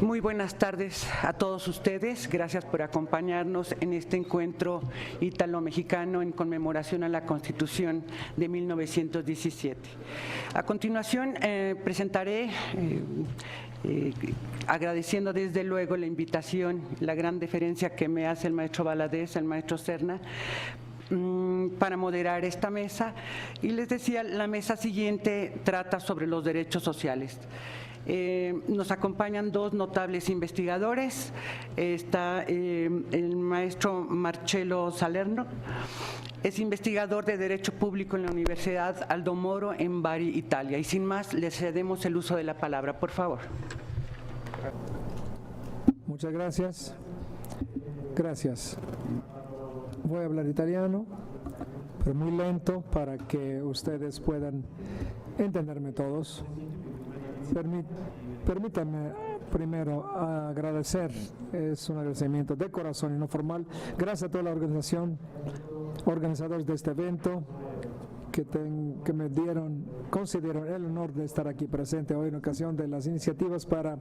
Muy buenas tardes a todos ustedes. Gracias por acompañarnos en este encuentro ítalo-mexicano en conmemoración a la Constitución de 1917. A continuación presentaré, agradeciendo desde luego la invitación, la gran deferencia que me hace el maestro Valadez, el maestro Serna, para moderar esta mesa. Y les decía, la mesa siguiente trata sobre los derechos sociales. Nos acompañan dos notables investigadores. Está el maestro Marcello Salerno, es investigador de Derecho Público en la Universidad Aldo Moro en Bari, Italia. Y sin más, le cedemos el uso de la palabra, por favor. Muchas gracias. Gracias. Voy a hablar italiano, pero muy lento para que ustedes puedan entenderme todos. Permítanme primero agradecer, es un agradecimiento de corazón y no formal, gracias a toda la organizadores de este evento que me concedieron el honor de estar aquí presente hoy en ocasión de las iniciativas para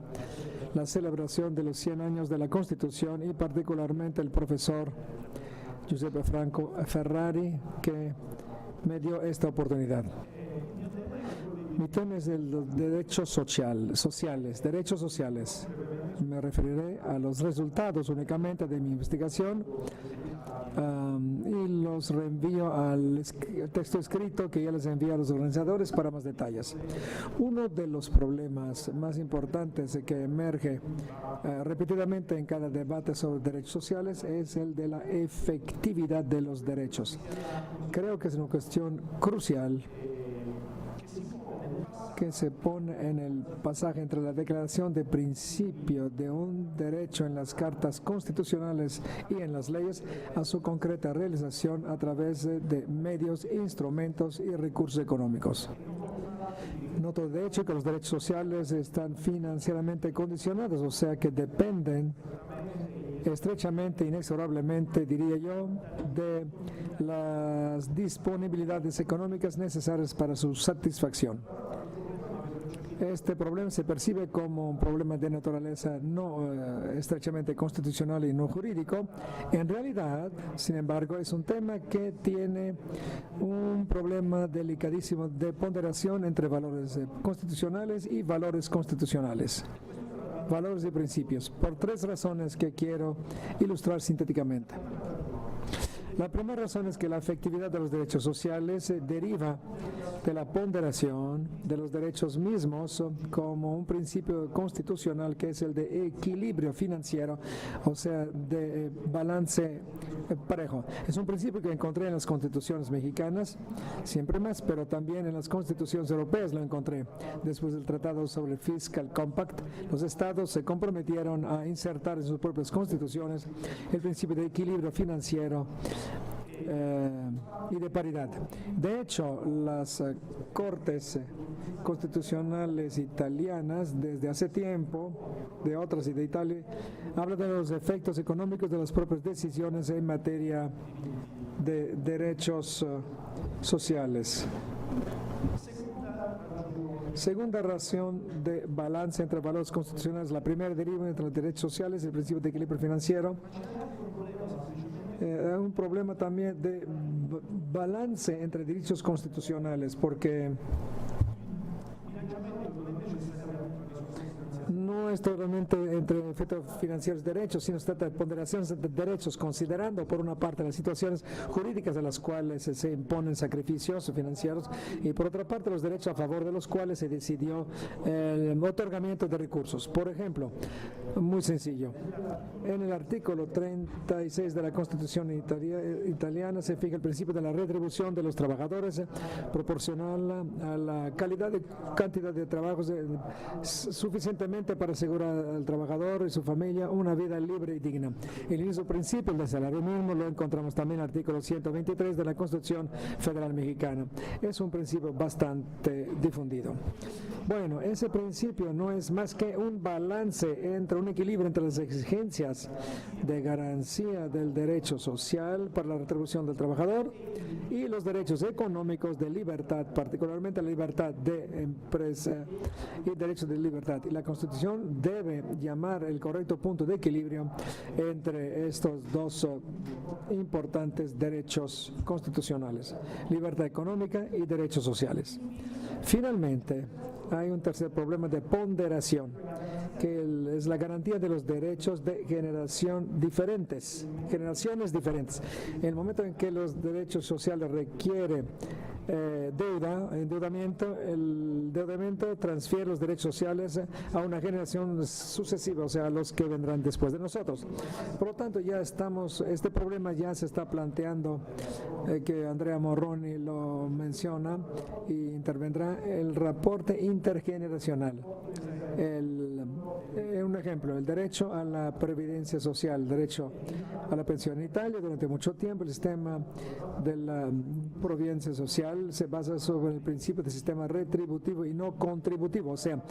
la celebración de los 100 años de la Constitución y particularmente el profesor Giuseppe Franco Ferrari que me dio esta oportunidad. Mi tema es el derechos sociales, derechos sociales. Me referiré a los resultados únicamente de mi investigación y los reenvío al texto escrito que ya les envié a los organizadores para más detalles. Uno de los problemas más importantes que emerge repetidamente en cada debate sobre derechos sociales es el de la efectividad de los derechos. Creo que es una cuestión crucial que se pone en el pasaje entre la declaración de principio de un derecho en las cartas constitucionales y en las leyes a su concreta realización a través de medios, instrumentos y recursos económicos. Noto de hecho que los derechos sociales están financieramente condicionados, o sea que dependen estrechamente, inexorablemente, diría yo, de las disponibilidades económicas necesarias para su satisfacción. Este problema se percibe como un problema de naturaleza no estrechamente constitucional y no jurídico. En realidad, sin embargo, es un tema que tiene un problema delicadísimo de ponderación entre valores constitucionales y valores constitucionales. Valores y principios, por tres razones que quiero ilustrar sintéticamente. La primera razón es que la efectividad de los derechos sociales deriva de la ponderación de los derechos mismos como un principio constitucional que es el de equilibrio financiero, o sea, de balance parejo. Es un principio que encontré en las constituciones mexicanas, siempre más, pero también en las constituciones europeas lo encontré. Después del Tratado sobre el Fiscal Compact, los estados se comprometieron a insertar en sus propias constituciones el principio de equilibrio financiero y de paridad. De hecho, las cortes constitucionales italianas desde hace tiempo, de otras y de Italia, hablan de los efectos económicos de las propias decisiones en materia de derechos sociales. Segunda razón de balance entre valores constitucionales. La primera deriva entre los derechos sociales y el principio de equilibrio financiero. Hay un problema también de balance entre derechos constitucionales, porque no es totalmente entre efectos financieros y derechos, sino se trata de ponderaciones entre derechos, considerando por una parte las situaciones jurídicas de las cuales se imponen sacrificios financieros y por otra parte los derechos a favor de los cuales se decidió el otorgamiento de recursos. Por ejemplo, muy sencillo, en el artículo 36 de la Constitución italiana se fija el principio de la retribución de los trabajadores proporcional a la calidad y cantidad de trabajos suficientemente para asegurar al trabajador y su familia una vida libre y digna. El mismo principio del salario mínimo lo encontramos también en el artículo 123 de la Constitución Federal Mexicana. Es un principio bastante difundido. Bueno, ese principio no es más que un balance entre un equilibrio entre las exigencias de garantía del derecho social para la retribución del trabajador y los derechos económicos de libertad, particularmente la libertad de empresa y derechos de libertad. Y la Constitución Constitución debe llamar el correcto punto de equilibrio entre estos dos importantes derechos constitucionales, libertad económica y derechos sociales. Finalmente, hay un tercer problema de ponderación, que es la garantía de los derechos de generaciones diferentes. En el momento en que los derechos sociales requieren endeudamiento, el endeudamiento transfiere los derechos sociales a una generación sucesiva, o sea, a los que vendrán después de nosotros. Por lo tanto, este problema ya se está planteando, que Andrea Morroni lo menciona y intervendrá, el reporte intergeneracional. Un ejemplo, el derecho a la previdencia social, el derecho a la pensión. En Italia, durante mucho tiempo, el sistema de la previdencia social se basa sobre el principio de sistema retributivo y no contributivo, o sea,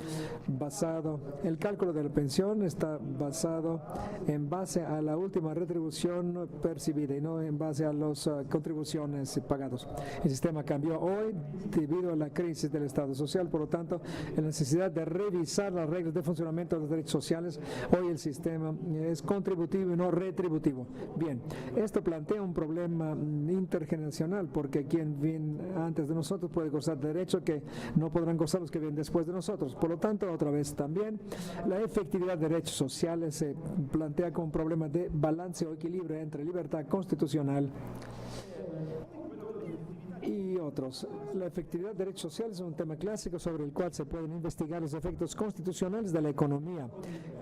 el cálculo de la pensión está basado en base a la última retribución percibida y no en base a las contribuciones pagadas. El sistema cambió hoy debido a la crisis del Estado social, por lo tanto, la necesidad de revisar las reglas de funcionamiento de los derechos sociales. Hoy el sistema es contributivo y no retributivo. Bien, esto plantea un problema intergeneracional, porque quien viene antes de nosotros puede gozar de derechos que no podrán gozar los que vienen después de nosotros. Por lo tanto, otra vez también, la efectividad de derechos sociales se plantea como un problema de balance o equilibrio entre libertad constitucional y otros. La efectividad de derechos sociales es un tema clásico sobre el cual se pueden investigar los efectos constitucionales de la economía.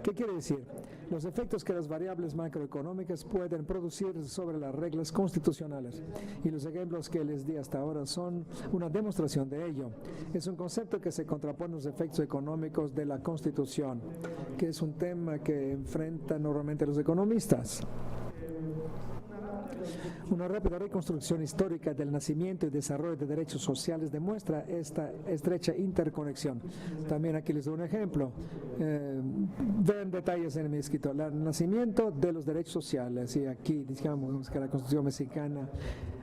¿Qué quiere decir? Los efectos que las variables macroeconómicas pueden producir sobre las reglas constitucionales. Y los ejemplos que les di hasta ahora son una demostración de ello. Es un concepto que se contrapone a los efectos económicos de la Constitución, que es un tema que enfrentan normalmente los economistas. Una rápida reconstrucción histórica del nacimiento y desarrollo de derechos sociales demuestra esta estrecha interconexión. También aquí les doy un ejemplo. Vean detalles en mi escrito. El nacimiento de los derechos sociales, y aquí digamos que la Constitución mexicana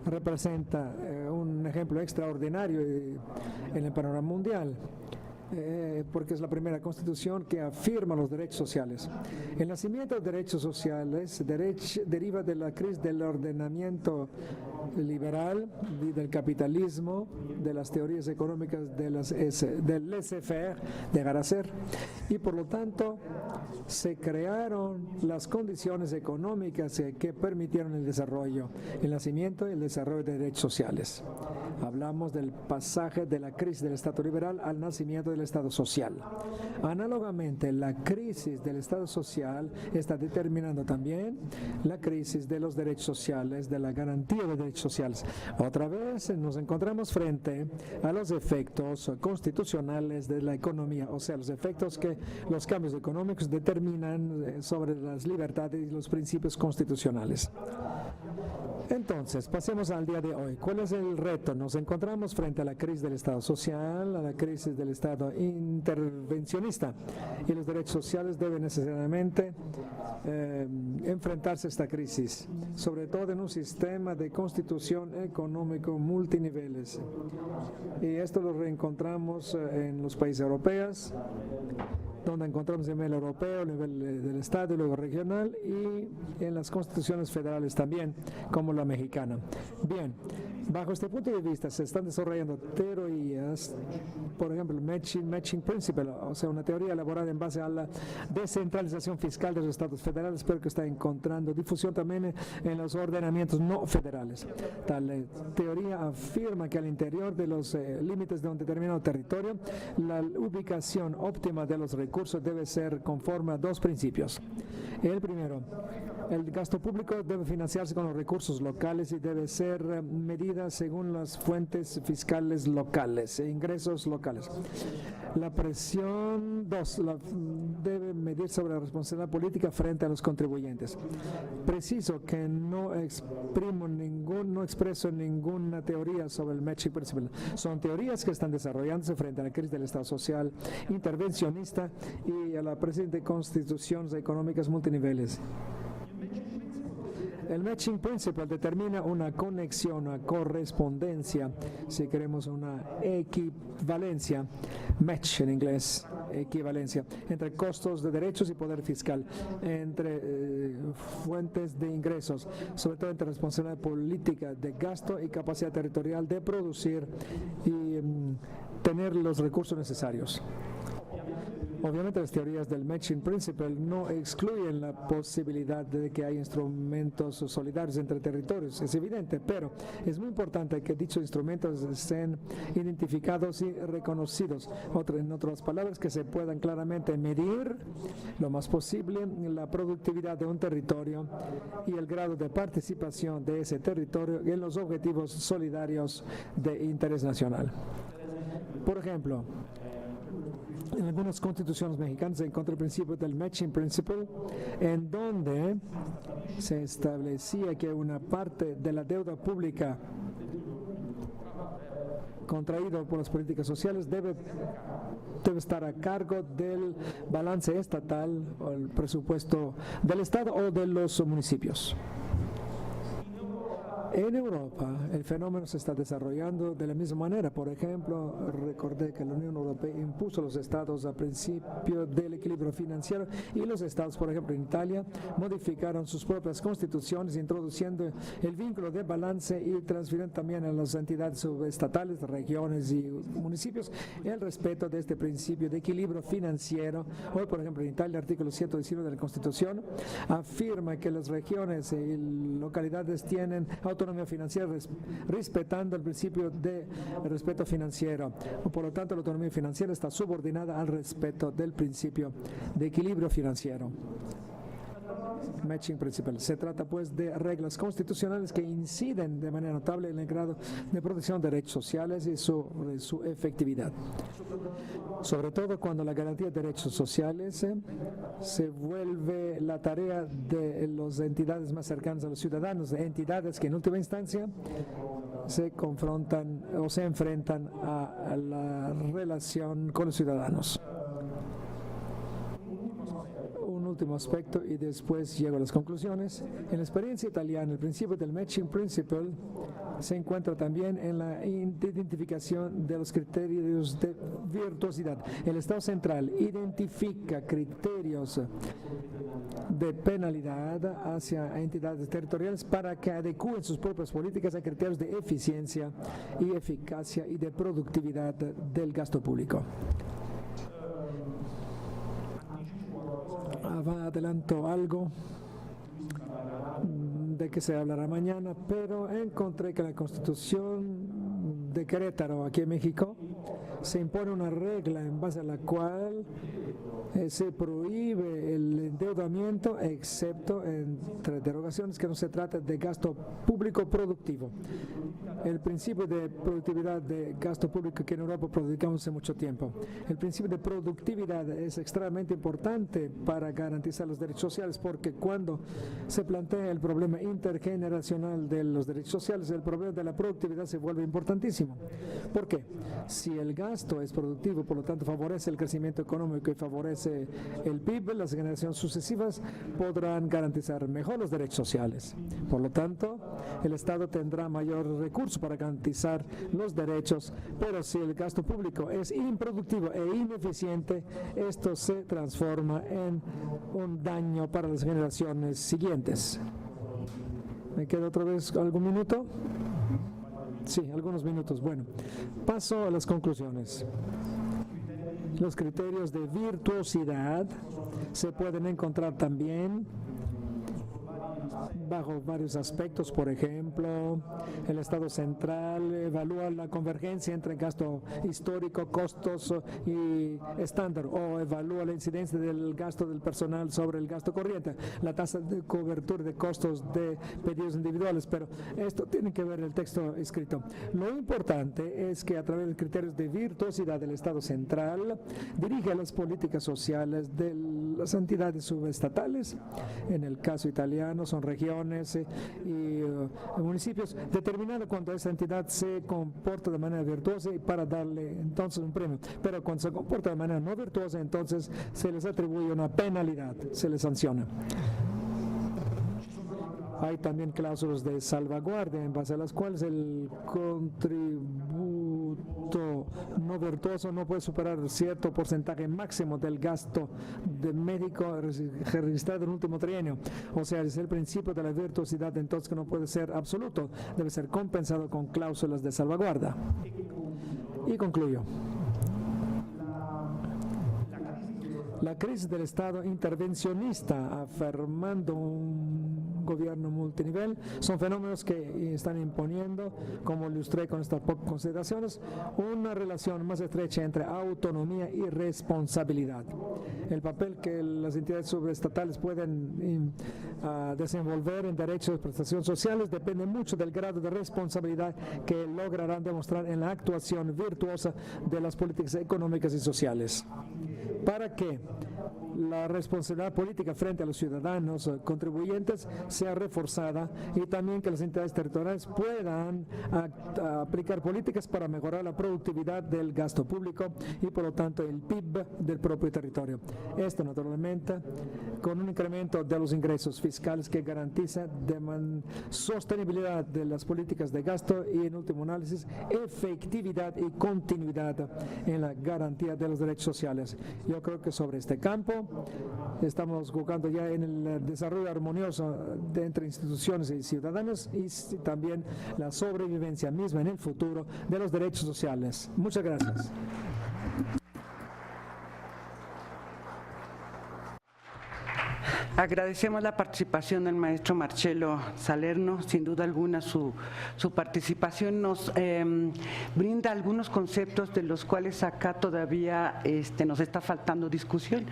representa un ejemplo extraordinario en el panorama mundial. Porque es la primera constitución que afirma los derechos sociales. El nacimiento de derechos sociales deriva de la crisis del ordenamiento liberal y del capitalismo, de las teorías económicas del laissez-faire, dejar hacer, y por lo tanto se crearon las condiciones económicas que permitieron el desarrollo, el nacimiento y el desarrollo de derechos sociales. Hablamos del pasaje de la crisis del Estado liberal al nacimiento del Estado social. Análogamente, la crisis del Estado social está determinando también la crisis de los derechos sociales, de la garantía de derechos sociales. Otra vez nos encontramos frente a los efectos constitucionales de la economía, o sea, los efectos que los cambios económicos determinan sobre las libertades y los principios constitucionales. Entonces, pasemos al día de hoy. ¿Cuál es el reto? Nos encontramos frente a la crisis del Estado social, a la crisis del Estado intervencionista, y los derechos sociales deben necesariamente enfrentarse a esta crisis, sobre todo en un sistema de constitución económico multiniveles. Y esto lo reencontramos en los países europeos, donde encontramos el nivel europeo, el nivel del Estado y luego regional, y en las constituciones federales también, como la mexicana. Bien, bajo este punto de vista se están desarrollando teorías, por ejemplo, matching principle, o sea, una teoría elaborada en base a la descentralización fiscal de los estados federales, pero que está encontrando difusión también en los ordenamientos no federales. Tal teoría afirma que al interior de los límites de un determinado territorio, la ubicación óptima de los recursos debe ser conforme a dos principios. El primero, el gasto público debe financiarse con los recursos locales y debe ser medida según las fuentes fiscales locales e ingresos locales. La presión, debe medir sobre la responsabilidad política frente a los contribuyentes. Preciso que no expreso ninguna teoría sobre el matching principle. Son teorías que están desarrollándose frente a la crisis del Estado social intervencionista y a la presente constituciones económicas multiniveles. El matching principle determina una conexión, una correspondencia, si queremos una equivalencia, match en inglés, equivalencia, entre costos de derechos y poder fiscal, entre fuentes de ingresos, sobre todo entre responsabilidad política de gasto y capacidad territorial de producir y tener los recursos necesarios. Obviamente las teorías del matching principle no excluyen la posibilidad de que haya instrumentos solidarios entre territorios, es evidente, pero es muy importante que dichos instrumentos estén identificados y reconocidos. En otras palabras, que se puedan claramente medir lo más posible la productividad de un territorio y el grado de participación de ese territorio en los objetivos solidarios de interés nacional. Por ejemplo, en algunas constituciones mexicanas se encontró el principio del matching principle, en donde se establecía que una parte de la deuda pública contraída por las políticas sociales debe estar a cargo del balance estatal o el presupuesto del Estado o de los municipios. En Europa, el fenómeno se está desarrollando de la misma manera. Por ejemplo, recordé que la Unión Europea impuso a los estados al principio del equilibrio financiero y los estados, por ejemplo, en Italia, modificaron sus propias constituciones, introduciendo el vínculo de balance y transfiriendo también a las entidades subestatales, regiones y municipios el respeto de este principio de equilibrio financiero. Hoy, por ejemplo, en Italia, el artículo 119 de la Constitución afirma que las regiones y localidades tienen autonomía financiera respetando el principio de respeto financiero. Por lo tanto, la autonomía financiera está subordinada al respeto del principio de equilibrio financiero. Matching principle. Se trata pues de reglas constitucionales que inciden de manera notable en el grado de protección de derechos sociales y su efectividad. Sobre todo cuando la garantía de derechos sociales se vuelve la tarea de las entidades más cercanas a los ciudadanos, de entidades que en última instancia se confrontan o se enfrentan a la relación con los ciudadanos. Último aspecto y después llego a las conclusiones. En la experiencia italiana, el principio del matching principle se encuentra también en la identificación de los criterios de virtuosidad. El Estado central identifica criterios de penalidad hacia entidades territoriales para que adecúen sus propias políticas a criterios de eficiencia y eficacia y de productividad del gasto público. Adelanto algo de que se hablará mañana, pero encontré que la Constitución de Querétaro, aquí en México, se impone una regla en base a la cual se prohíbe el endeudamiento, excepto entre derogaciones que no se trata de gasto público productivo. El principio de productividad de gasto público que en Europa predicamos hace mucho tiempo. El principio de productividad es extremadamente importante para garantizar los derechos sociales, porque cuando se plantea el problema intergeneracional de los derechos sociales, el problema de la productividad se vuelve importantísimo. ¿Por qué? Si el gasto es productivo, por lo tanto favorece el crecimiento económico y favorece el PIB, las generaciones sucesivas podrán garantizar mejor los derechos sociales. Por lo tanto, el Estado tendrá mayor recurso para garantizar los derechos, pero si el gasto público es improductivo e ineficiente, esto se transforma en un daño para las generaciones siguientes. ¿Me queda otra vez algún minuto? Sí, algunos minutos. Bueno, paso a las conclusiones. Los criterios de virtuosidad se pueden encontrar también bajo varios aspectos. Por ejemplo, el Estado central evalúa la convergencia entre gasto histórico, costos y estándar, o evalúa la incidencia del gasto del personal sobre el gasto corriente, la tasa de cobertura de costos de pedidos individuales, pero esto tiene que ver el texto escrito. Lo importante es que a través de criterios de virtuosidad del Estado central dirige las políticas sociales de las entidades subestatales. En el caso italiano son regiones y municipios, determinando cuando esa entidad se comporta de manera virtuosa y para darle entonces un premio. Pero cuando se comporta de manera no virtuosa, entonces se les atribuye una penalidad, se les sanciona. Hay también cláusulas de salvaguardia en base a las cuales el contributo no virtuoso no puede superar cierto porcentaje máximo del gasto de médico registrado en el último trienio. O sea, es el principio de la virtuosidad, entonces, que no puede ser absoluto, debe ser compensado con cláusulas de salvaguardia. Y concluyo. La crisis del Estado intervencionista, afirmando un gobierno multinivel, son fenómenos que están imponiendo, como ilustré con estas consideraciones, una relación más estrecha entre autonomía y responsabilidad. El papel que las entidades subestatales pueden desenvolver en derechos de prestaciones sociales depende mucho del grado de responsabilidad que lograrán demostrar en la actuación virtuosa de las políticas económicas y sociales. Para que la responsabilidad política frente a los ciudadanos contribuyentes sea reforzada y también que las entidades territoriales puedan aplicar políticas para mejorar la productividad del gasto público y por lo tanto el PIB del propio territorio. Esto naturalmente con un incremento de los ingresos fiscales que garantiza sostenibilidad de las políticas de gasto y en último análisis efectividad y continuidad en la garantía de los derechos sociales. Yo creo que sobre este campo estamos jugando ya en el desarrollo armonioso entre instituciones y ciudadanos y también la sobrevivencia misma en el futuro de los derechos sociales. Muchas gracias. Agradecemos la participación del maestro Marcelo Salerno. Sin duda alguna su participación nos brinda algunos conceptos de los cuales acá todavía nos está faltando discusión.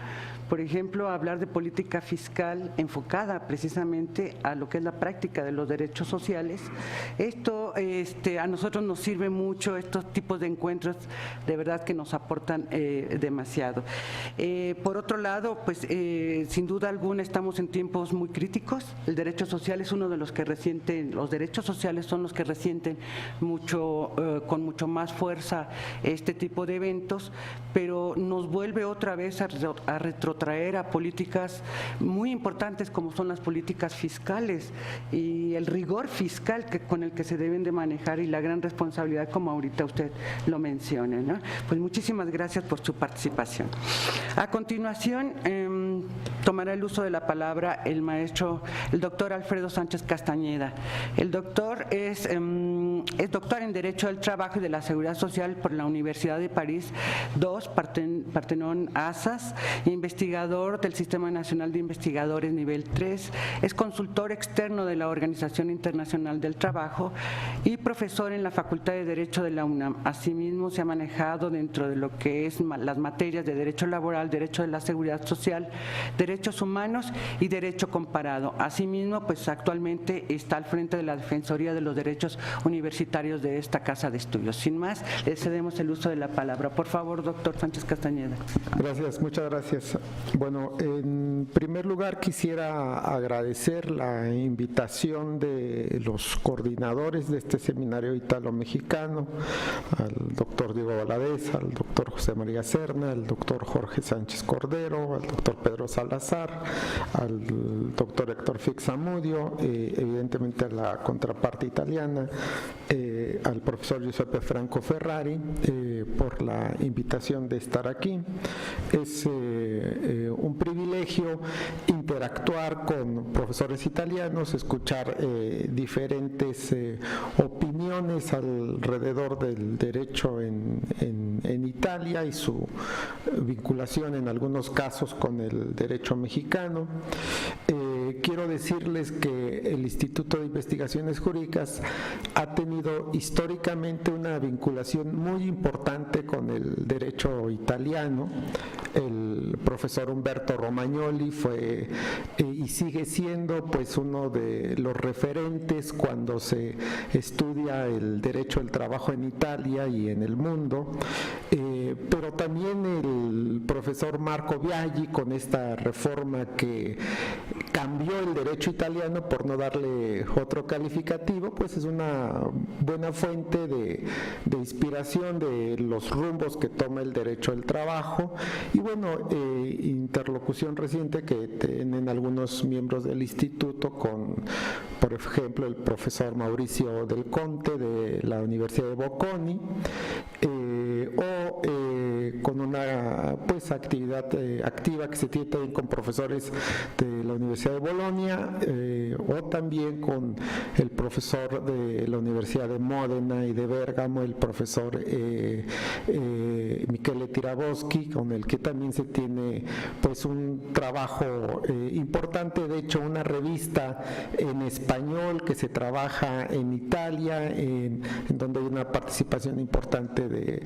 Por ejemplo, hablar de política fiscal enfocada precisamente a lo que es la práctica de los derechos sociales. Esto a nosotros nos sirve mucho, estos tipos de encuentros de verdad que nos aportan demasiado. Por otro lado, pues sin duda alguna estamos en tiempos muy críticos. El derecho social es uno de los que resienten, los derechos sociales son los que resienten mucho, con mucho más fuerza este tipo de eventos, pero nos vuelve otra vez a retrotraer a políticas muy importantes como son las políticas fiscales y el rigor fiscal con el que se deben de manejar y la gran responsabilidad, como ahorita usted lo menciona, ¿no? Pues muchísimas gracias por su participación. A continuación, tomará el uso de la palabra el doctor Alfredo Sánchez Castañeda. El doctor es doctor en Derecho del Trabajo y de la Seguridad Social por la Universidad de París II, Partenón Assas, investigador del Sistema Nacional de Investigadores nivel 3, es consultor externo de la Organización Internacional del Trabajo y profesor en la Facultad de Derecho de la UNAM. Asimismo, se ha manejado dentro de lo que es las materias de Derecho Laboral, Derecho de la Seguridad Social, Derechos Humanos y Derecho Comparado. Asimismo, pues actualmente está al frente de la Defensoría de los Derechos Universitarios de esta Casa de Estudios. Sin más, le cedemos el uso de la palabra. Por favor, doctor Sánchez Castañeda. Gracias, muchas gracias. Bueno, en primer lugar quisiera agradecer la invitación de los coordinadores de este seminario italo-mexicano, al doctor Diego Valadez, al doctor José María Serna, al doctor Jorge Sánchez Cordero, al doctor Pedro Salazar, al doctor Héctor Fixamudio, evidentemente a la contraparte italiana, al profesor Giuseppe Franco Ferrari, por la invitación de estar aquí. Es un privilegio interactuar con profesores italianos, escuchar diferentes opiniones alrededor del derecho en Italia y su vinculación en algunos casos con el derecho mexicano. Quiero decirles que el Instituto de Investigaciones Jurídicas ha tenido históricamente una vinculación muy importante con el derecho italiano. El profesor Umberto Romagnoli fue y sigue siendo pues uno de los referentes cuando se estudia el derecho del trabajo en Italia y en el mundo, pero también el profesor Marco Biaggi con esta reforma que cambió el derecho italiano, por no darle otro calificativo, pues es una buena fuente de inspiración de los rumbos que toma el derecho derecho del trabajo y bueno, interlocución reciente que tienen algunos miembros del instituto con, por ejemplo, el profesor Mauricio Del Conte de la Universidad de Bocconi, con una pues actividad activa que se tiene también con profesores de la Universidad de Bolonia, o también con el profesor de la Universidad de Módena y de Bérgamo, el profesor Michele Tiraboschi, con el que también se tiene pues un trabajo importante, de hecho una revista en español que se trabaja en Italia, en donde hay una participación importante de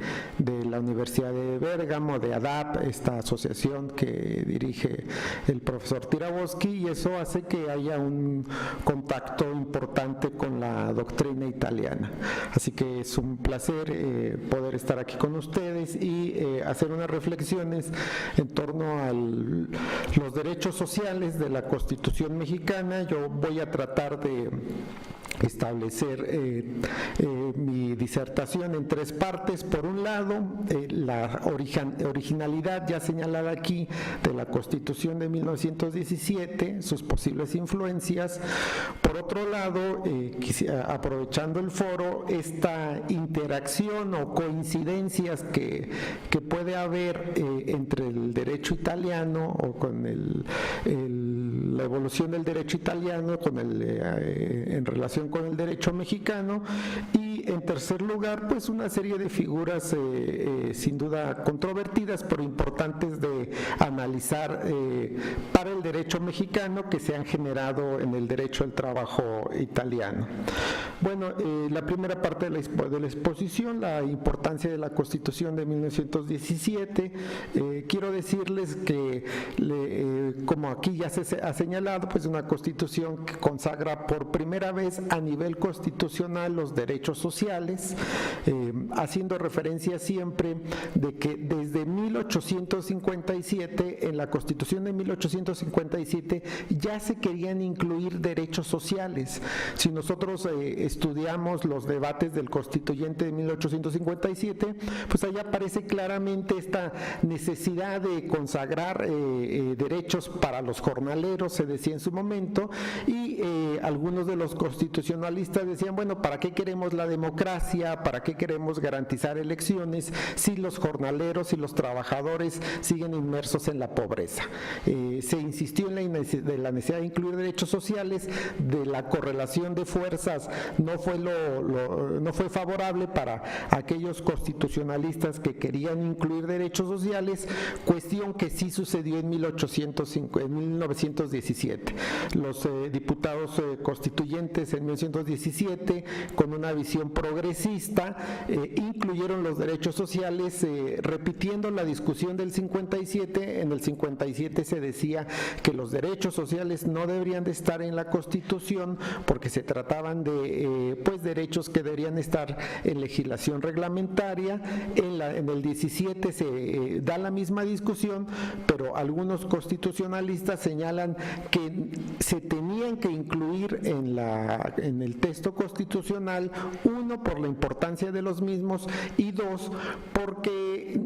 la Universidad de Bérgamo, de ADAP, esta asociación que dirige el profesor Tiraboschi, y eso hace que haya un contacto importante con la doctrina italiana. Así que es un placer poder estar aquí con ustedes y hacer unas reflexiones en torno a los derechos sociales de la Constitución mexicana. Yo voy a tratar de establecer mi disertación en tres partes. Por un lado, la originalidad ya señalada aquí de la Constitución de 1917, sus posibles influencias. Por otro lado, aprovechando el foro, esta interacción o coincidencias que puede haber entre el derecho italiano o con la evolución del derecho italiano en relación con el derecho mexicano, y en tercer lugar pues una serie de figuras sin duda controvertidas pero importantes de analizar para el derecho mexicano que se han generado en el derecho del trabajo italiano. Bueno, la primera parte de la exposición, la importancia de la Constitución de 1917. Quiero decirles que como aquí ya se ha señalado, pues una Constitución que consagra por primera vez a nivel constitucional los derechos sociales, haciendo referencia siempre de que desde 1857, en la Constitución de 1857, ya se querían incluir derechos sociales. Si nosotros estudiamos los debates del constituyente de 1857, pues allá aparece claramente esta necesidad de consagrar derechos para los jornaleros, se decía en su momento, y algunos de los constitucionalistas decían, bueno, ¿para qué queremos la democracia? ¿Para qué queremos garantizar elecciones si los jornaleros y los trabajadores siguen inmersos en la pobreza? Se insistió en la necesidad de incluir derechos sociales, de la correlación de fuerzas no fue favorable para aquellos constitucionalistas que querían incluir derechos sociales, cuestión que sí sucedió en 1917. Los diputados constituyentes en 1917, con una visión progresista, incluyeron los derechos sociales, repitiendo la discusión del 57. En el 57 se decía que los derechos sociales no deberían de estar en la Constitución porque se trataban de pues derechos que deberían estar en legislación reglamentaria. En el 17 se da la misma discusión, pero algunos constitucionalistas señalan que se tenían que incluir en el texto constitucional, uno, por la importancia de los mismos, y dos, porque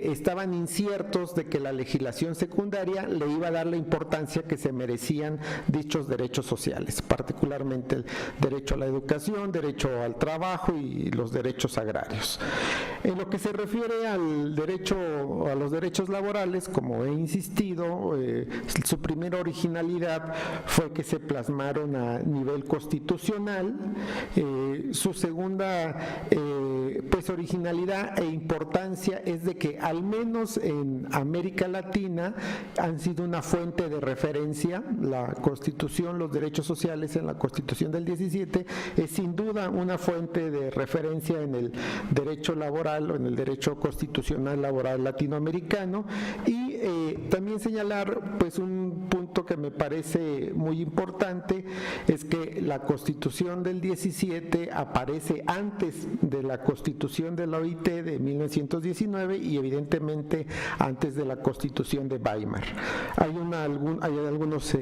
estaban inciertos de que la legislación secundaria le iba a dar la importancia que se merecían dichos derechos sociales, particularmente el derecho a la educación, derecho al trabajo y los derechos agrarios. En lo que se refiere a los derechos laborales, como he insistido, su primera originalidad fue que se plasmaron a nivel constitucional. Su segunda pues originalidad e importancia es de que al menos en América Latina han sido una fuente de referencia. La Constitución, los derechos sociales en la Constitución del 17 es sin duda una fuente de referencia en el derecho laboral o en el derecho constitucional laboral latinoamericano, y también señalar pues un punto que me parece muy importante, es que la Constitución del 17 aparece antes de la Constitución de la OIT de 1919 y evidentemente antes de la Constitución de Weimar. Hay algunos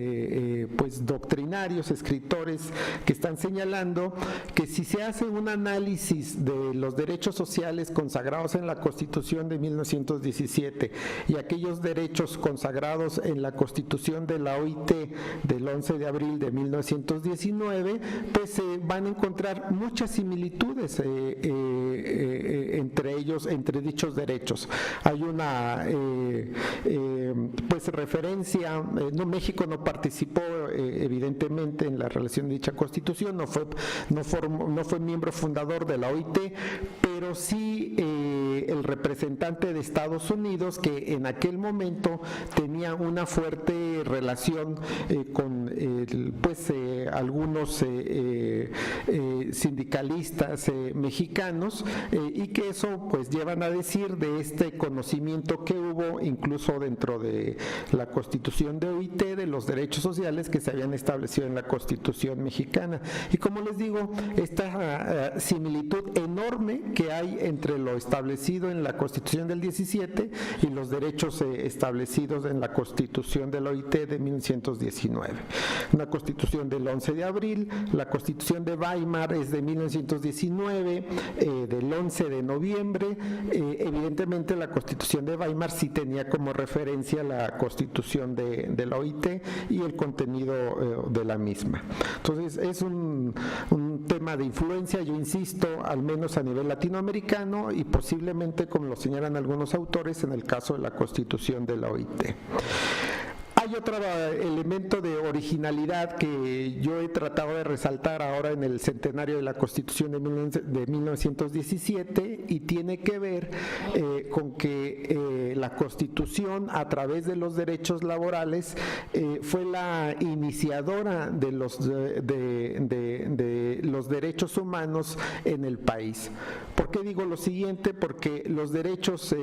pues doctrinarios, escritores que están señalando que si se hace un análisis de los derechos sociales consagrados en la Constitución de 1917 y aquellos derechos consagrados en la Constitución de la OIT del 11 de abril de 1919, pues se van a encontrar muchas similitudes entre ellos, entre dichos derechos. Hay una pues referencia, México no participó evidentemente en la relación de dicha Constitución, no fue miembro fundador de la OIT, pero sí el representante de Estados Unidos, que en aquel momento tenía una fuerte relación con pues algunos sindicalistas mexicanos, y que eso pues llevan a decir de este conocimiento que hubo incluso dentro de la Constitución de OIT de los derechos sociales que se habían establecido en la Constitución mexicana. Y como les digo, esta similitud enorme que hay entre lo establecido en la Constitución del 17 y los derechos establecidos en la Constitución de la OIT de 1919. Una Constitución del 11 de abril, la Constitución de Weimar es de 1919, del 11 de noviembre. Evidentemente la Constitución de Weimar sí tenía como referencia la Constitución de la OIT y el contenido de la misma. Entonces es un tema de influencia, yo insisto, al menos a nivel latinoamericano y posiblemente, como lo señalan algunos autores, en el caso de la Constitución de la OIT. Hay otro elemento de originalidad que yo he tratado de resaltar ahora en el centenario de la Constitución de 1917 y tiene que ver con que la Constitución, a través de los derechos laborales, fue la iniciadora de los derechos humanos en el país. ¿Por qué digo lo siguiente? Porque los derechos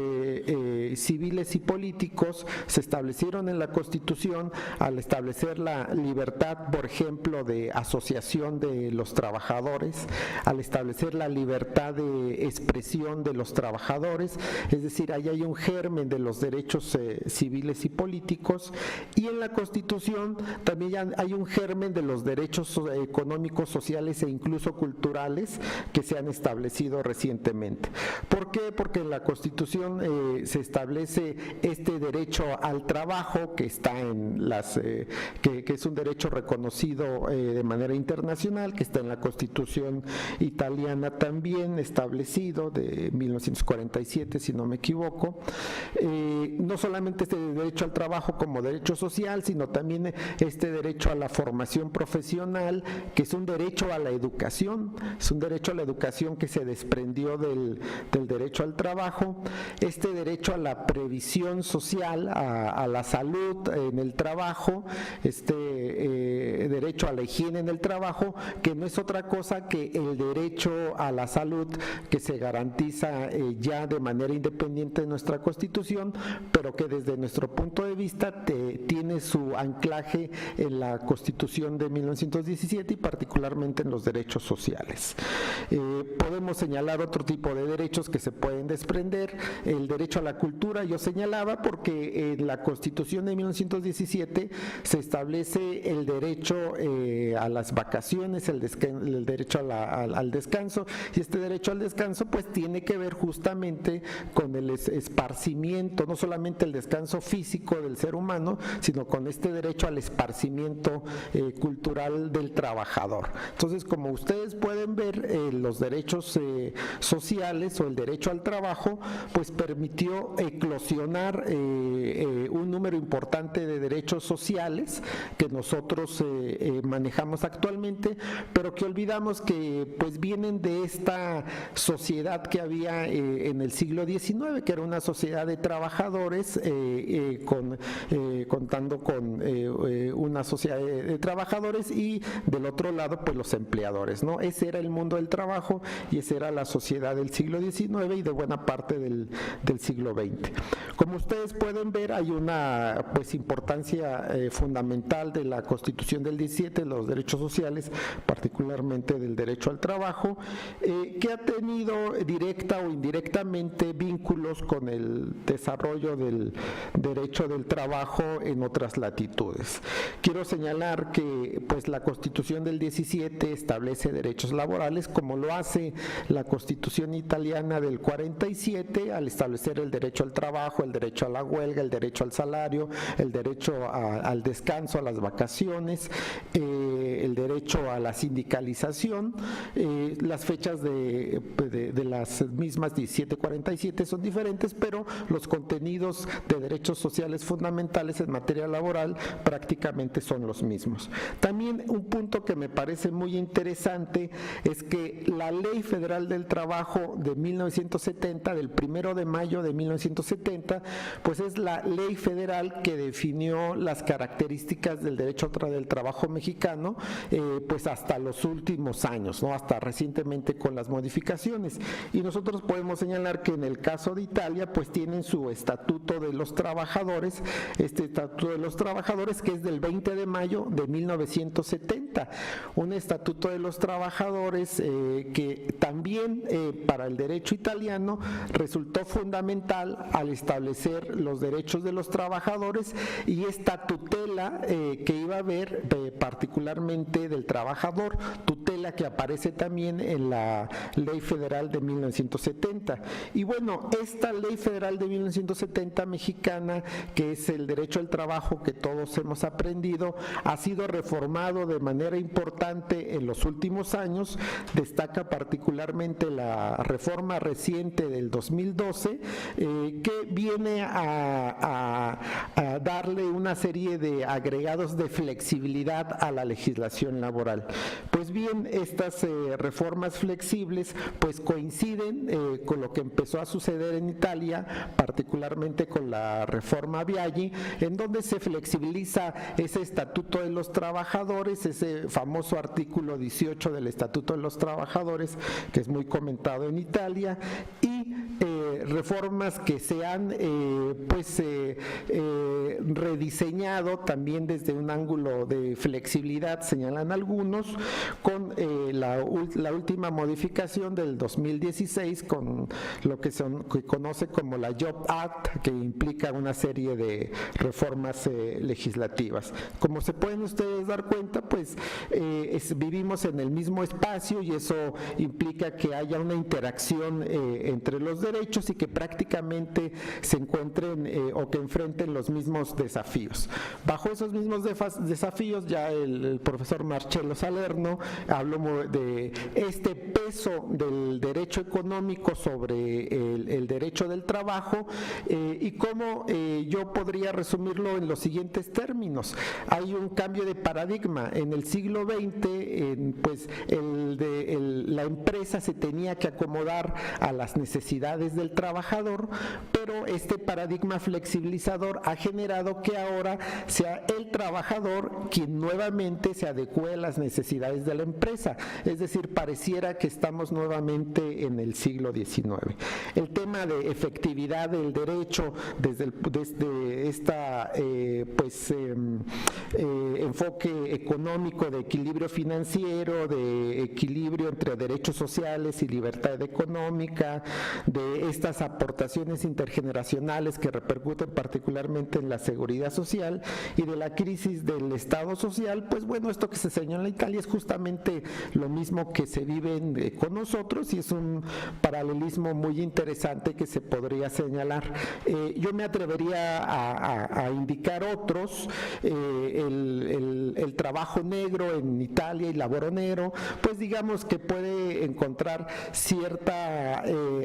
civiles y políticos se establecieron en la Constitución al establecer la libertad, por ejemplo, de asociación de los trabajadores, al establecer la libertad de expresión de los trabajadores, es decir, ahí hay un germen de los derechos civiles y políticos, y en la Constitución también hay un germen de los derechos económicos, sociales e incluso culturales que se han establecido recientemente. ¿Por qué? Porque en la Constitución se establece este derecho al trabajo que está en que es un derecho reconocido de manera internacional, que está en la Constitución italiana también establecido de 1947, si no me equivoco. No solamente este derecho al trabajo como derecho social, sino también este derecho a la formación profesional, que es un derecho a la educación, es un derecho a la educación que se desprendió del derecho al trabajo, este derecho a la previsión social, a la salud en el trabajo, este derecho a la higiene en el trabajo, que no es otra cosa que el derecho a la salud que se garantiza ya de manera independiente de nuestra Constitución, pero que desde nuestro punto de vista tiene su anclaje en la Constitución de 1917 y particularmente en los derechos sociales. Podemos señalar otro tipo de derechos que se pueden desprender. El derecho a la cultura, yo señalaba, porque en la Constitución de 1917 se establece el derecho a las vacaciones, el derecho al descanso, y este derecho al descanso pues tiene que ver justamente con el esparcimiento, no solamente el descanso físico del ser humano, sino con este derecho al esparcimiento cultural del trabajador. Entonces, como ustedes pueden ver, los derechos sociales o el derecho al trabajo pues permitió eclosionar un número importante de derechos sociales que nosotros manejamos actualmente, pero que olvidamos que pues vienen de esta sociedad que había en el siglo XIX, que era una sociedad de trabajadores, contando con una sociedad de trabajadores y del otro lado pues los empleadores, ¿no? Ese era el mundo del trabajo y esa era la sociedad del siglo XIX y de buena parte del siglo XX. Como ustedes pueden ver, hay una pues importancia fundamental de la Constitución del 17, los derechos sociales, particularmente del derecho al trabajo, que ha tenido directa o indirectamente vínculos con el desarrollo del derecho del trabajo en otras latitudes. Quiero señalar que pues la Constitución del 17 establece derechos laborales, como lo hace la Constitución italiana del 47 al establecer el derecho al trabajo, el derecho a la huelga, el derecho al salario, el derecho al descanso, a las vacaciones, el derecho a la sindicalización. Las fechas de las mismas 17-47 son diferentes, pero los contenidos de derechos sociales fundamentales en materia laboral prácticamente son los mismos. También un punto que me parece muy interesante es que la Ley Federal del Trabajo de 1970, del 1 de mayo de 1970, pues es la ley federal que definió las características del derecho del trabajo mexicano, pues hasta los últimos años, ¿no? Hasta recientemente con las modificaciones. Y nosotros podemos señalar que en el caso de Italia, pues tienen su Estatuto de los Trabajadores, este Estatuto de los Trabajadores que es del 20 de mayo de 1970, un Estatuto de los Trabajadores que también para el derecho italiano resultó fundamental al establecer los derechos de los trabajadores y esta tutela que iba a haber particularmente del trabajador, tutela que aparece también en la Ley Federal de 1970. Y bueno, esta Ley Federal de 1970 mexicana, que es el derecho al trabajo que todos hemos aprendido, ha sido reformado de manera importante en los últimos años. Destaca particularmente la reforma reciente del 2012, que viene a darle una serie de agregados de flexibilidad a la legislación laboral. Pues bien, estas reformas flexibles pues coinciden con lo que empezó a suceder en Italia, particularmente con la reforma Biagi, en donde se flexibiliza ese Estatuto de los Trabajadores, ese famoso artículo 18 del Estatuto de los Trabajadores, que es muy comentado en Italia, y reformas que se han rediseñado también desde un ángulo de flexibilidad, señalan algunos, con la última modificación del 2016 con lo que se conoce como la Job Act, que implica una serie de reformas legislativas. Como se pueden ustedes dar cuenta, pues vivimos en el mismo espacio y eso implica que haya una interacción entre los derechos y que prácticamente se encuentren o que enfrenten los mismos desafíos. Bajo esos mismos desafíos, ya el profesor Marcello Salerno habló de este peso del derecho económico sobre el derecho del trabajo y cómo yo podría resumirlo en los siguientes términos. Hay un cambio de paradigma. En el siglo XX, pues la empresa se tenía que acomodar a las necesidades del trabajador, pero este paradigma flexibilizador ha generado que ahora sea el trabajador quien nuevamente se adecue a las necesidades de la empresa. Es decir, pareciera que estamos nuevamente en el siglo XIX. El tema de efectividad del derecho desde esta enfoque económico de equilibrio financiero, de equilibrio entre derechos sociales y libertad económica, de estas aportaciones intergeneracionales que repercuten particularmente en la seguridad social y de la crisis del Estado social, pues bueno, esto que se señala en Italia es justamente lo mismo que se vive con nosotros y es un paralelismo muy interesante que se podría señalar. Yo me atrevería a indicar otros, el trabajo negro en Italia y laboro nero, pues digamos que puede encontrar cierta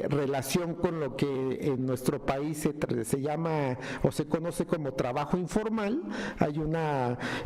relación con con lo que en nuestro país se llama o se conoce como trabajo informal. Hay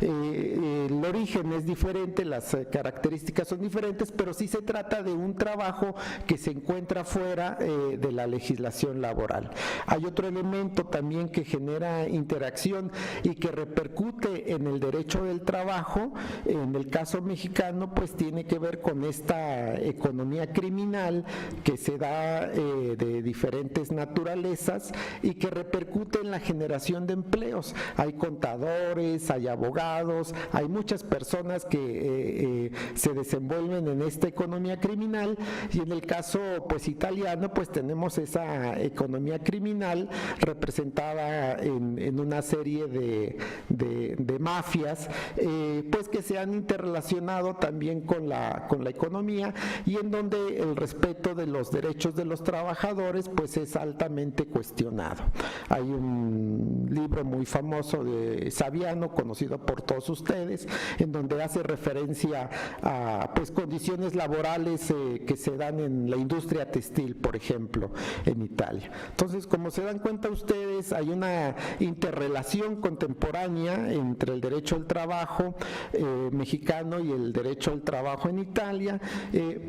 el origen es diferente, las características son diferentes, pero sí se trata de un trabajo que se encuentra fuera de la legislación laboral. Hay otro elemento también que genera interacción y que repercute en el derecho del trabajo. En el caso mexicano, pues tiene que ver con esta economía criminal que se da de diferentes naturalezas y que repercute en la generación de empleos. Hay contadores, hay abogados, hay muchas personas que se desenvuelven en esta economía criminal, y en el caso pues italiano, pues tenemos esa economía criminal representada en una serie de mafias, pues que se han interrelacionado también con la economía, y en donde el respeto de los derechos de los trabajadores pues es altamente cuestionado. Hay un libro muy famoso de Saviano, conocido por todos ustedes, en donde hace referencia a pues condiciones laborales que se dan en la industria textil, por ejemplo, en Italia. Entonces, como se dan cuenta ustedes, hay una interrelación contemporánea entre el derecho al trabajo mexicano y el derecho al trabajo en Italia,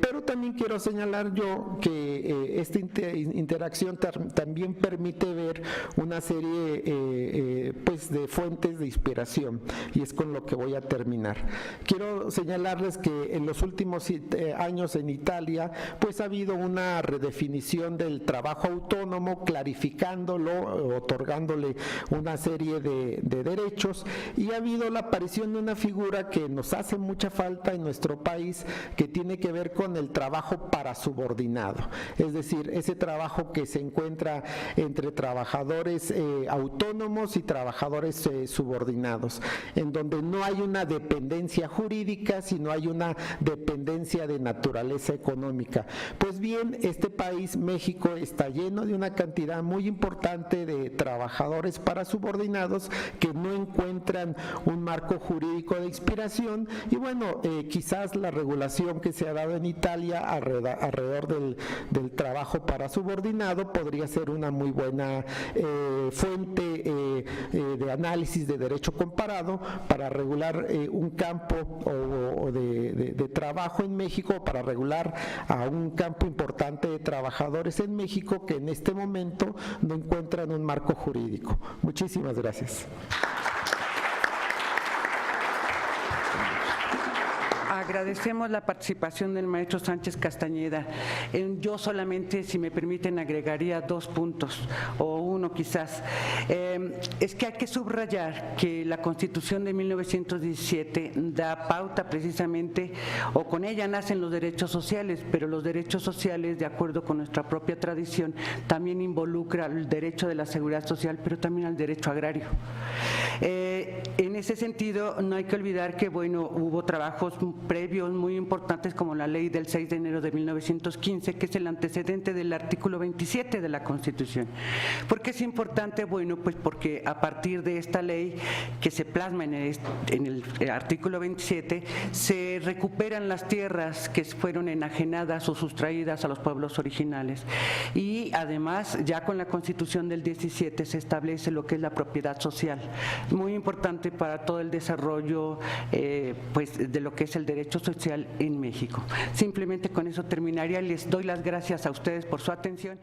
pero también quiero señalar yo que esta interacción también permite ver una serie pues de fuentes de inspiración, y es con lo que voy a terminar. Quiero señalarles que en los últimos años en Italia pues ha habido una redefinición del trabajo autónomo, clarificándolo, otorgándole una serie de derechos, y ha habido la aparición de una figura que nos hace mucha falta en nuestro país, que tiene que ver con el trabajo para subordinado, es decir, ese trabajo que se encuentra entre trabajadores autónomos y trabajadores subordinados, en donde no hay una dependencia jurídica, sino hay una dependencia de naturaleza económica. Pues bien, este país, México, está lleno de una cantidad muy importante de trabajadores para subordinados que no encuentran un marco jurídico de inspiración, y bueno, quizás la regulación que se ha dado en Italia alrededor del trabajo para subordinado podría ser una muy buena fuente de análisis de derecho comparado para regular un campo de trabajo en México, para regular a un campo importante de trabajadores en México que en este momento no encuentran un marco jurídico. Muchísimas gracias. Agradecemos la participación del maestro Sánchez Castañeda. Yo solamente, si me permiten, agregaría 2 puntos, o uno quizás. Es que hay que subrayar que la Constitución de 1917 da pauta precisamente, o con ella nacen los derechos sociales, pero los derechos sociales, de acuerdo con nuestra propia tradición, también involucra el derecho de la seguridad social, pero también al derecho agrario. En ese sentido, no hay que olvidar que, bueno, hubo trabajos previos muy importantes como la ley del 6 de enero de 1915, que es el antecedente del artículo 27 de la Constitución. ¿Por qué es importante? Bueno, pues porque a partir de esta ley que se plasma en el artículo 27, se recuperan las tierras que fueron enajenadas o sustraídas a los pueblos originales. Y además, ya con la Constitución del 17 se establece lo que es la propiedad social, muy importante para todo el desarrollo pues de lo que es el derecho social en México. Simplemente con eso terminaría. Les doy las gracias a ustedes por su atención.